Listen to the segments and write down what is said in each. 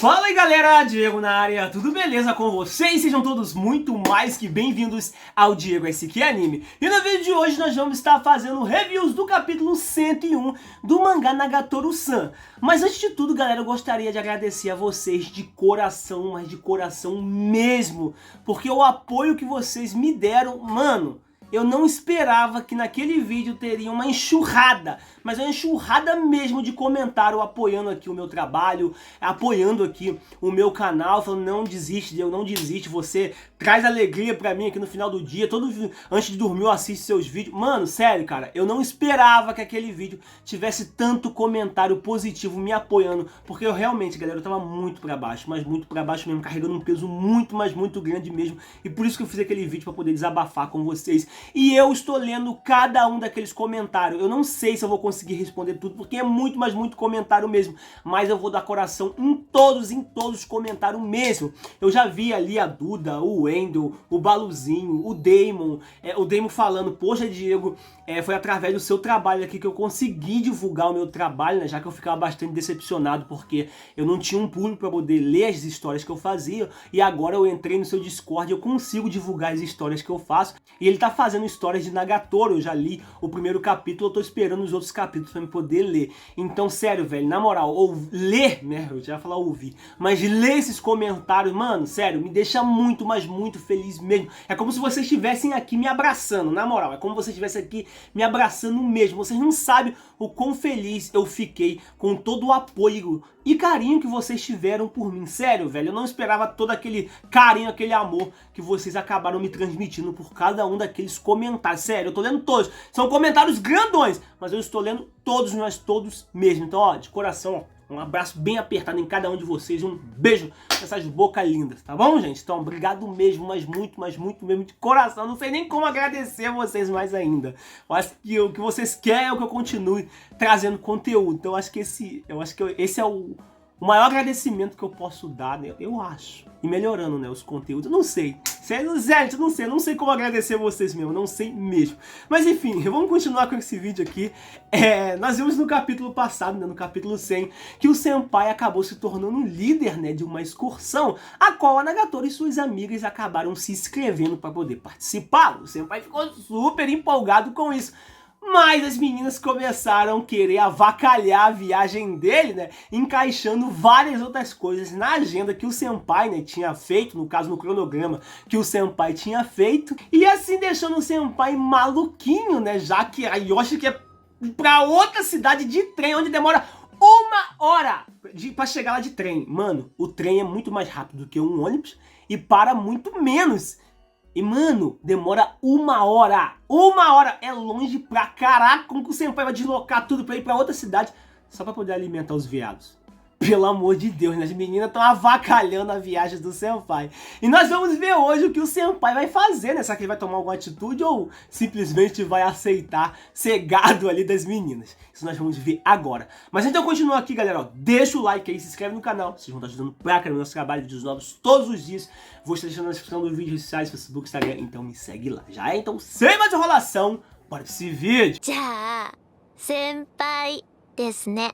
Fala aí galera, Diego na área, tudo beleza com vocês? Sejam todos muito mais que bem-vindos ao Diego SQ Anime. E no vídeo de hoje nós vamos estar fazendo reviews do capítulo 101 do mangá Nagatoro-san. Mas antes de tudo galera, eu gostaria de agradecer a vocês de coração, mas de coração mesmo. Porque o apoio que vocês me deram, mano... Eu não esperava que naquele vídeo teria uma enxurrada, mas uma enxurrada mesmo de comentário apoiando aqui o meu trabalho, apoiando aqui o meu canal, falando não desiste, Diego, não desiste, você traz alegria pra mim aqui no final do dia, antes de dormir eu assisto seus vídeos. Mano, sério cara, eu não esperava que aquele vídeo tivesse tanto comentário positivo me apoiando, porque eu realmente, galera, eu tava muito pra baixo, mas muito pra baixo mesmo, carregando um peso muito, mas muito grande mesmo, e por isso que eu fiz aquele vídeo pra poder desabafar com vocês. E eu estou lendo cada um daqueles comentários. Eu não sei se eu vou conseguir responder tudo, porque é muito, mas muito comentário mesmo. Mas eu vou dar coração em todos os comentários mesmo. Eu já vi ali a Duda, o Wendel, o Baluzinho, o Damon falando, poxa Diego, foi através do seu trabalho aqui que eu consegui divulgar o meu trabalho, né? Já que eu ficava bastante decepcionado, porque eu não tinha um público para poder ler as histórias que eu fazia. E agora eu entrei no seu Discord e eu consigo divulgar as histórias que eu faço. E ele tá fazendo histórias de Nagatoro, eu já li o primeiro capítulo, eu tô esperando os outros capítulos pra me poder ler. Então, sério, velho, na moral, ler, né, eu já ia falar ouvir, mas ler esses comentários, mano, sério, me deixa muito, mas muito feliz mesmo. É como se vocês estivessem aqui me abraçando, na moral, é como se vocês estivessem aqui me abraçando mesmo. Vocês não sabem o quão feliz eu fiquei com todo o apoio e carinho que vocês tiveram por mim. Sério, velho, eu não esperava todo aquele carinho, aquele amor que vocês acabaram me transmitindo por cada um daqueles comentários. Sério, eu tô lendo todos. São comentários grandões, mas eu estou lendo todos, mas todos mesmo. Então, ó, de coração, ó, um abraço bem apertado em cada um de vocês. Um beijo nessas bocas lindas, tá bom, gente? Então, obrigado mesmo, mas muito mesmo de coração. Não sei nem como agradecer a vocês mais ainda. Eu acho que o que vocês querem é que eu continue trazendo conteúdo. Então, eu acho que esse é o maior agradecimento que eu posso dar, né? Eu acho. E melhorando, né, os conteúdos. Eu não sei. Sério, eu não sei como agradecer vocês mesmo. Não sei mesmo. Mas enfim, vamos continuar com esse vídeo aqui. Nós vimos no capítulo passado, né, no capítulo 100, que o Senpai acabou se tornando líder, né, de uma excursão, a qual a Nagatoro e suas amigas acabaram se inscrevendo para poder participar. O Senpai ficou super empolgado com isso. Mas as meninas começaram a querer avacalhar a viagem dele, né? Encaixando várias outras coisas na agenda que o Senpai, né, tinha feito, no caso no cronograma que o Senpai tinha feito. E assim deixando o Senpai maluquinho, né? Já que a Yoshi quer ir pra outra cidade de trem, onde demora 1 hora pra chegar lá de trem. Mano, o trem é muito mais rápido do que um ônibus e para muito menos. E, mano, demora 1 hora. 1 hora! É longe pra caraca. Como que o Senpai vai deslocar tudo pra ir pra outra cidade só pra poder alimentar os veados? Pelo amor de Deus, né? As meninas estão avacalhando a viagem do Senpai. E nós vamos ver hoje o que o Senpai vai fazer, né? Será que ele vai tomar alguma atitude ou simplesmente vai aceitar ser gado ali das meninas? Isso nós vamos ver agora. Mas então continua aqui, galera. Ó, deixa o like aí, se inscreve no canal. Vocês vão estar ajudando pra caramba no nosso trabalho, vídeos novos todos os dias. Vou estar deixando na descrição do vídeo, sociais, Facebook, Instagram. Então me segue lá. Já é? Então, sem mais enrolação, bora pra esse vídeo. Já, senpai desu ne.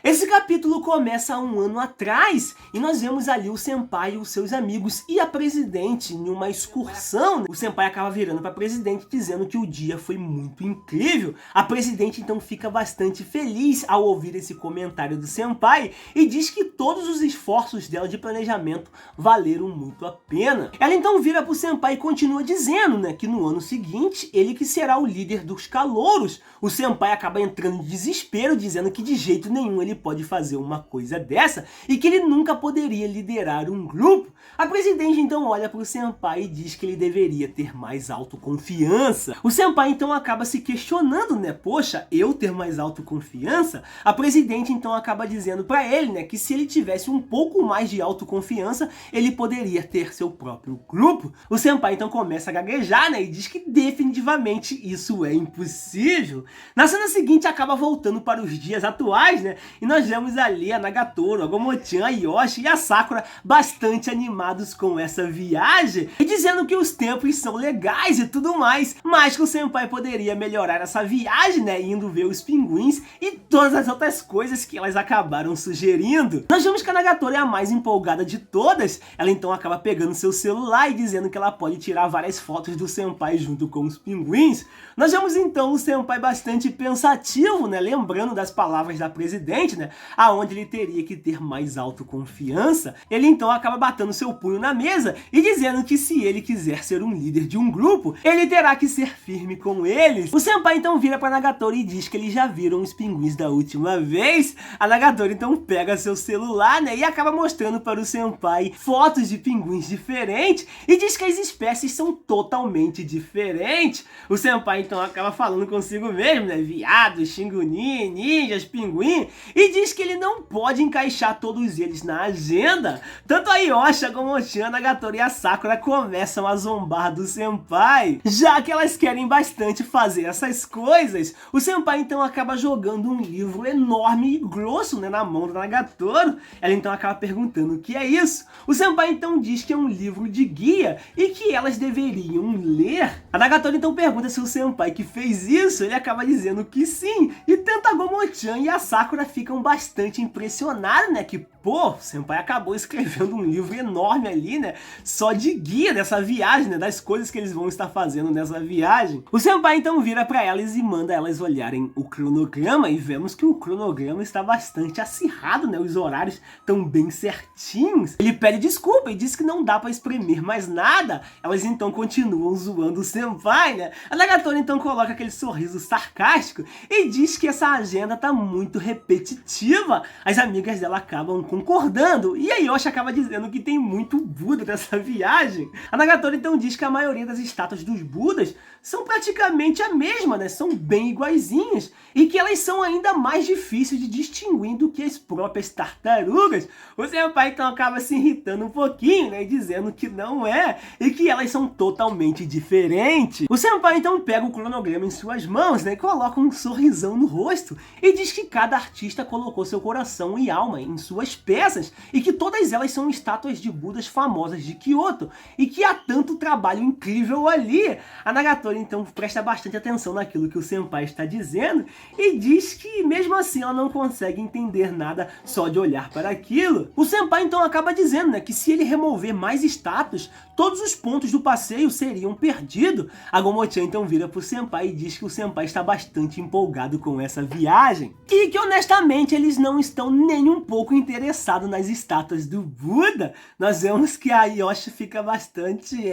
Esse capítulo começa há 1 ano atrás e nós vemos ali o Senpai e os seus amigos e a presidente em uma excursão. O Senpai acaba virando para a presidente dizendo que o dia foi muito incrível. A presidente então fica bastante feliz ao ouvir esse comentário do Senpai e diz que todos os esforços dela de planejamento valeram muito a pena. Ela então vira para o Senpai e continua dizendo, né, que no ano seguinte ele que será o líder dos calouros. O Senpai acaba entrando em desespero dizendo que de jeito nenhum ele pode fazer uma coisa dessa e que ele nunca poderia liderar um grupo. A presidente então olha para o Senpai e diz que ele deveria ter mais autoconfiança. O Senpai então acaba se questionando, né? Poxa, eu ter mais autoconfiança? A presidente então acaba dizendo para ele, né, que se ele tivesse um pouco mais de autoconfiança, ele poderia ter seu próprio grupo. O Senpai então começa a gaguejar, né, e diz que definitivamente isso é impossível. Na cena seguinte acaba voltando para os dias atuais, né? e nós vemos ali a Nagatoro, a Gomo-chan, a Yoshi e a Sakura bastante animados com essa viagem e dizendo que os tempos são legais e tudo mais, mas que o senpai poderia melhorar essa viagem, né, indo ver os pinguins e todas as outras coisas que elas acabaram sugerindo. Nós vemos que a Nagatoro é a mais empolgada de todas, ela então acaba pegando seu celular e dizendo que ela pode tirar várias fotos do senpai junto com os pinguins. Nós vemos então o senpai bastante pensativo, né, lembrando das palavras da presidente, né, aonde ele teria que ter mais autoconfiança. Ele então acaba batendo seu punho na mesa e dizendo que se ele quiser ser um líder de um grupo, ele terá que ser firme com eles. O senpai então vira para Nagatoro e diz que eles já viram os pinguins da última vez. A Nagatoro então pega seu celular, né, e acaba mostrando para o senpai fotos de pinguins diferentes e diz que as espécies são totalmente diferentes. O senpai então acaba falando consigo mesmo, né, viados, xingunin, ninjas, pinguim, e diz que ele não pode encaixar todos eles na agenda. Tanto a Yoshi, a Gomo-chan, a Nagatoro e a Sakura começam a zombar do senpai, já que elas querem bastante fazer essas coisas. O senpai então acaba jogando um livro enorme e grosso, né, na mão da Nagatoro. Ela então acaba perguntando o que é isso. O senpai então diz que é um livro de guia e que elas deveriam ler. A Nagatoro então pergunta se o senpai que fez isso, ele acaba dizendo que sim. E tanto a Gomo-chan e a Sakura ficam bastante impressionados, né, que pô, o senpai acabou escrevendo um livro enorme ali, né, só de guia dessa viagem, né, das coisas que eles vão estar fazendo nessa viagem. O senpai então vira para elas e manda elas olharem o cronograma e vemos que o cronograma está bastante acirrado, né, os horários estão bem certinhos. Ele pede desculpa e diz que não dá para espremer mais nada. Elas então continuam zoando o senpai, né. A Nagatoro então coloca aquele sorriso sarcástico e diz que essa agenda tá muito repetitiva. As amigas dela acabam concordando e a Yoshi acaba dizendo que tem muito Buda nessa viagem. A Nagatoro então diz que a maioria das estátuas dos Budas são praticamente a mesma, né? São bem iguaizinhas e que elas são ainda mais difíceis de distinguir do que as próprias tartarugas. O senpai então acaba se irritando um pouquinho, né, dizendo que não é e que elas são totalmente diferentes. O senpai então pega o cronograma em suas mãos, né, e coloca um sorrisão no rosto e diz que cada artista colocou seu coração e alma em suas peças e que todas elas são estátuas de Budas famosas de Kyoto e que há tanto trabalho incrível ali. A Nagatoro então presta bastante atenção naquilo que o senpai está dizendo e diz que mesmo assim ela não consegue entender nada só de olhar para aquilo. O senpai então acaba dizendo, né, que se ele remover mais estátuas, todos os pontos do passeio seriam perdidos. A Gomo-chan então vira pro senpai e diz que o senpai está bastante empolgado com essa viagem e que honestamente eles não estão nem um pouco interessados nas estátuas do Buda. Nós vemos que a Yoshi fica bastante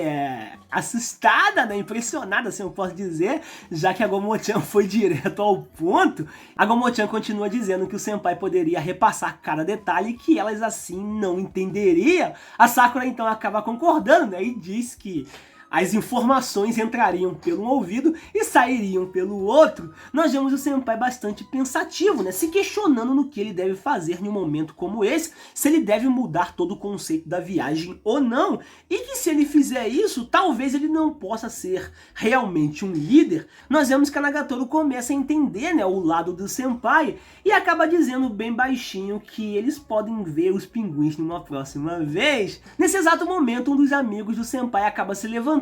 assustada, né, impressionada, assim eu posso dizer, já que a Gomo-chan foi direto ao ponto. A Gomo-chan continua dizendo que o senpai poderia repassar cada detalhe que elas assim não entenderiam. A Sakura então acaba concordando, né, e diz que as informações entrariam pelo um ouvido e sairiam pelo outro. Nós vemos o senpai bastante pensativo, né, se questionando no que ele deve fazer em um momento como esse, se ele deve mudar todo o conceito da viagem ou não, e que se ele fizer isso, talvez ele não possa ser realmente um líder. Nós vemos que a Nagatoro começa a entender, né, o lado do senpai e acaba dizendo bem baixinho que eles podem ver os pinguins numa próxima vez. Nesse exato momento, um dos amigos do senpai acaba se levantando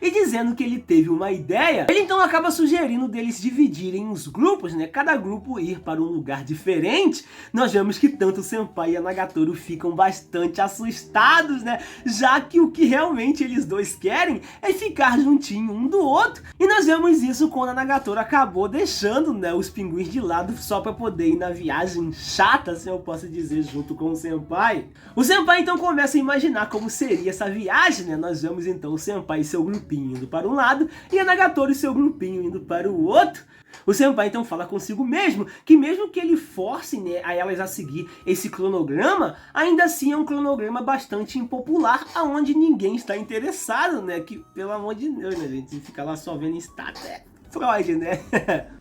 e dizendo que ele teve uma ideia. Ele então acaba sugerindo deles dividirem os grupos, né, cada grupo ir para um lugar diferente. Nós vemos que tanto o senpai e a Nagatoro ficam bastante assustados, né, já que o que realmente eles dois querem é ficar juntinho um do outro. E nós vemos isso quando a Nagatoro acabou deixando, né, os pinguins de lado só para poder ir na viagem chata, se eu posso dizer, junto com o senpai. O senpai então começa a imaginar como seria essa viagem, né. Nós vemos então o senpai e seu grupinho indo para um lado e a Nagatoro e seu grupinho indo para o outro. O senpai então fala consigo mesmo que mesmo que ele force, né, a elas a seguir esse cronograma, ainda assim é um cronograma bastante impopular, aonde ninguém está interessado, né, que pelo amor de Deus, né, gente, fica lá só vendo estátua. Freud, né?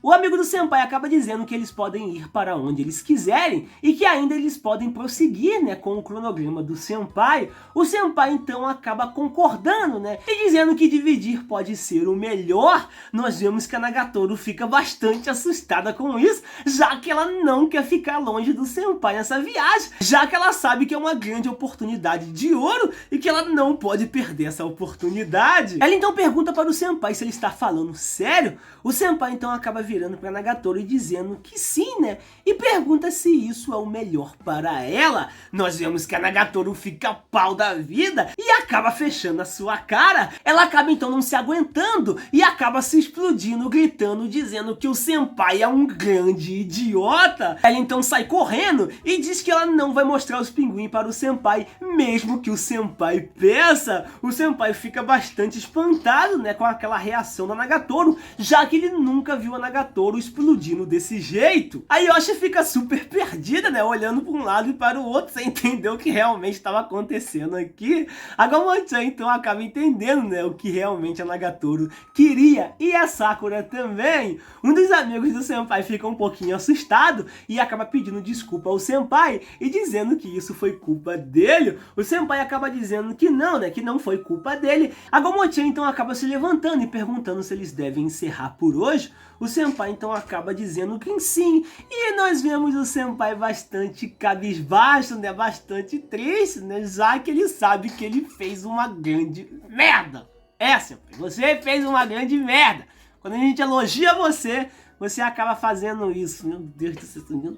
O amigo do senpai acaba dizendo que eles podem ir para onde eles quiserem e que ainda eles podem prosseguir, né, com o cronograma do senpai. O senpai então acaba concordando, né, e dizendo que dividir pode ser o melhor. Nós vemos que a Nagatoro fica bastante assustada com isso, já que ela não quer ficar longe do senpai nessa viagem, já que ela sabe que é uma grande oportunidade de ouro e que ela não pode perder essa oportunidade. Ela então pergunta para o senpai se ele está falando sério. O senpai então acaba virando para Nagatoro e dizendo que sim, né? E pergunta se isso é o melhor para ela. Nós vemos que a Nagatoro fica pau da vida e acaba fechando a sua cara. Ela acaba então não se aguentando e acaba se explodindo, gritando, dizendo que o senpai é um grande idiota. Ela então sai correndo e diz que ela não vai mostrar os pinguins para o senpai, mesmo que o senpai peça. O senpai fica bastante espantado, né, com aquela reação da Nagatoro, já que ele nunca viu a Nagatoro explodindo desse jeito. A Yoshi fica super perdida, né, olhando para um lado e para o outro, sem entender o que realmente estava acontecendo aqui. A Gomo-chan então acaba entendendo, né, o que realmente a Nagatoro queria, e a Sakura também. Um dos amigos do senpai fica um pouquinho assustado e acaba pedindo desculpa ao senpai e dizendo que isso foi culpa dele. O senpai acaba dizendo que não, né, que não foi culpa dele. A Gomo-chan então acaba se levantando e perguntando se eles devem encerrar por hoje. O senpai então acaba dizendo que sim, e nós vemos o senpai bastante cabisbaixo, né, bastante triste, né, já que ele sabe que ele fez uma grande merda. Senpai, você fez uma grande merda. Quando a gente elogia você, você acaba fazendo isso. Meu Deus do céu, meu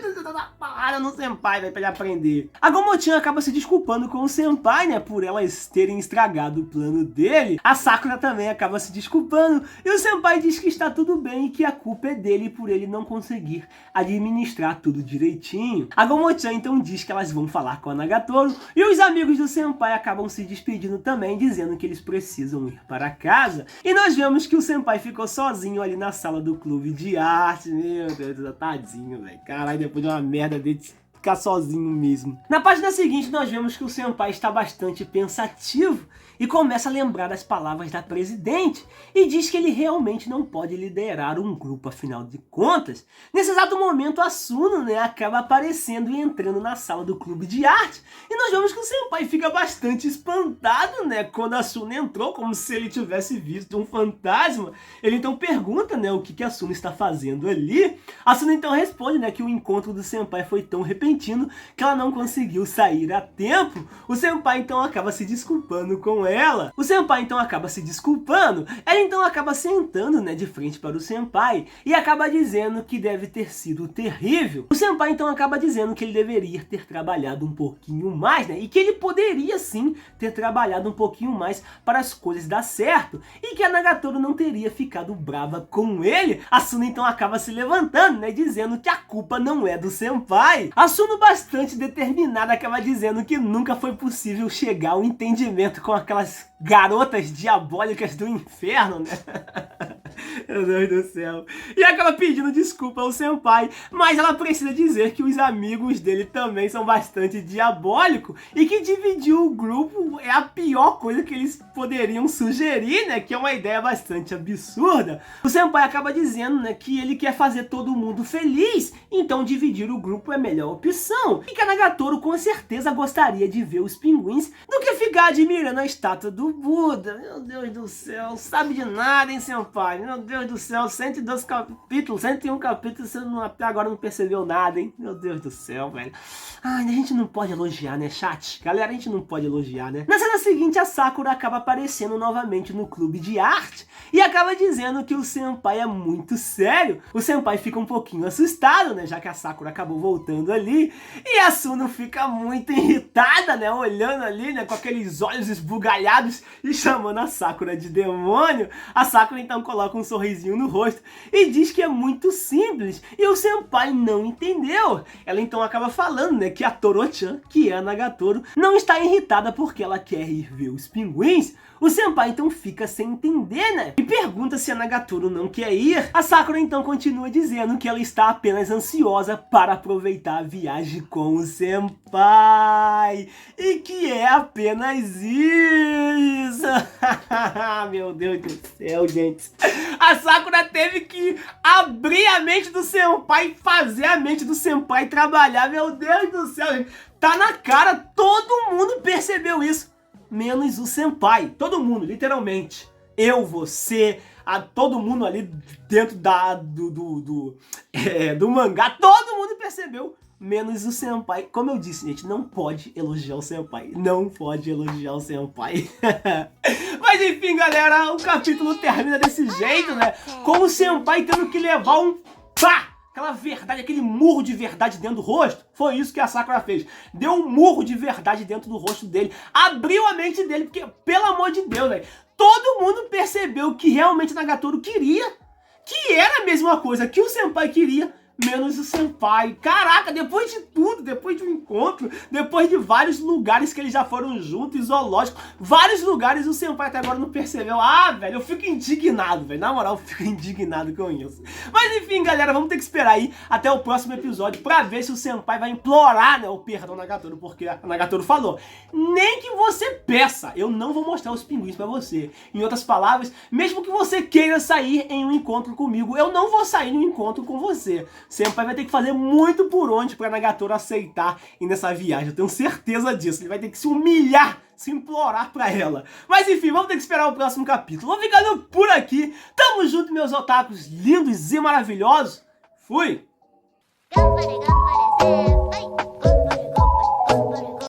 Deus, tá parada no senpai, vai pra ele aprender. A Gomo-chan acaba se desculpando com o senpai, né, por elas terem estragado o plano dele. A Sakura também acaba se desculpando e o senpai diz que está tudo bem e que a culpa é dele por ele não conseguir administrar tudo direitinho. A Gomo-chan então diz que elas vão falar com a Nagatoro e os amigos do senpai acabam se despedindo também, dizendo que eles precisam ir para casa. E nós vemos que o senpai ficou sozinho ali na sala do clube de arte. Meu Deus, tadinho, velho. Caralho, depois de uma merda dele, ficar sozinho mesmo. Na página seguinte, nós vemos que o senpai está bastante pensativo e começa a lembrar das palavras da presidente e diz que ele realmente não pode liderar um grupo, afinal de contas. Nesse exato momento, a Suno, né, acaba aparecendo e entrando na sala do clube de arte e nós vemos que o senpai fica bastante espantado, né, quando a Suno entrou, como se ele tivesse visto um fantasma. Ele então pergunta, né, o que a Suno está fazendo ali. A Suno então responde, né, que o encontro do senpai foi tão repentino que ela não conseguiu sair a tempo. O senpai então acaba se desculpando com ela. O senpai então acaba se desculpando. Ela então acaba sentando, né, de frente para o senpai e acaba dizendo que deve ter sido terrível. O senpai então acaba dizendo que ele deveria ter trabalhado um pouquinho mais, né, e que ele poderia sim ter trabalhado um pouquinho mais para as coisas dar certo e que a Nagatoro não teria ficado brava com ele. A Suno então acaba se levantando, né, dizendo que a culpa não é do senpai. A Suno, bastante determinada, acaba dizendo que nunca foi possível chegar ao entendimento com aquelas garotas diabólicas do inferno, né? Meu Deus do céu. E acaba pedindo desculpa ao senpai, mas ela precisa dizer que os amigos dele também são bastante diabólicos e que dividir o grupo é a pior coisa que eles poderiam sugerir, né? Que é uma ideia bastante absurda. O senpai acaba dizendo, né, que ele quer fazer todo mundo feliz, então dividir o grupo é a melhor opção. E que a Nagatoro com certeza gostaria de ver os pinguins do que ficar admirando a estátua do Buda. Meu Deus do céu, sabe de nada, hein, senpai? Meu Deus do céu, 102 capítulos, 101 capítulos, você até agora não percebeu nada, hein? Meu Deus do céu, velho. Ai, a gente não pode elogiar, né, chat? Galera, a gente não pode elogiar, né? Na cena seguinte, a Sakura acaba aparecendo novamente no clube de arte e acaba dizendo que o senpai é muito sério. O senpai fica um pouquinho assustado, né, já que a Sakura acabou voltando ali. E a Suno fica muito irritada, né, olhando ali, né, com aqueles olhos esbugalhados e chamando a Sakura de demônio. A Sakura então coloca um sorrisinho no rosto e diz que é muito simples e o senpai não entendeu. Ela então acaba falando, né, que a Toro-chan, que é a Nagatoro, não está irritada porque ela quer ir ver os pinguins. O senpai então fica sem entender, né, e pergunta se a Nagatoro não quer ir. A Sakura então continua dizendo que ela está apenas ansiosa para aproveitar a viagem com o senpai e que é apenas isso. Meu Deus do céu, gente. A Sakura teve que abrir a mente do senpai, fazer a mente do senpai trabalhar. Meu Deus do céu, gente. Tá na cara, todo mundo percebeu isso. Menos o senpai. Todo mundo, literalmente. Eu, você, todo mundo ali dentro do mangá. Todo mundo percebeu. Menos o senpai. Como eu disse, gente, não pode elogiar o senpai. Não pode elogiar o senpai. Mas enfim, galera, o capítulo termina desse jeito, né? Com o senpai tendo que levar um pá! Aquela verdade, aquele murro de verdade dentro do rosto. Foi isso que a Sakura fez. Deu um murro de verdade dentro do rosto dele. Abriu a mente dele, porque, pelo amor de Deus, velho, todo mundo percebeu que realmente Nagatoro queria. Que era a mesma coisa que o senpai queria. Menos o senpai. Caraca, depois de tudo, depois de um encontro, depois de vários lugares que eles já foram juntos, zoológico, vários lugares, o senpai até agora não percebeu. Ah, velho, eu fico indignado, velho. Na moral, eu fico indignado com isso. Mas enfim, galera, vamos ter que esperar aí até o próximo episódio pra ver se o senpai vai implorar, né, o perdão da Nagatoro, porque a Nagatoro falou: nem que você peça, eu não vou mostrar os pinguins pra você. Em outras palavras, mesmo que você queira sair em um encontro comigo, eu não vou sair em um encontro com você. Senpai vai ter que fazer muito por onde pra Nagatoro aceitar ir nessa viagem. Eu tenho certeza disso. Ele vai ter que se humilhar, se implorar pra ela. Mas enfim, vamos ter que esperar o próximo capítulo. Vou ficando por aqui. Tamo junto, meus otakus lindos e maravilhosos. Fui! 頑張れ頑張れ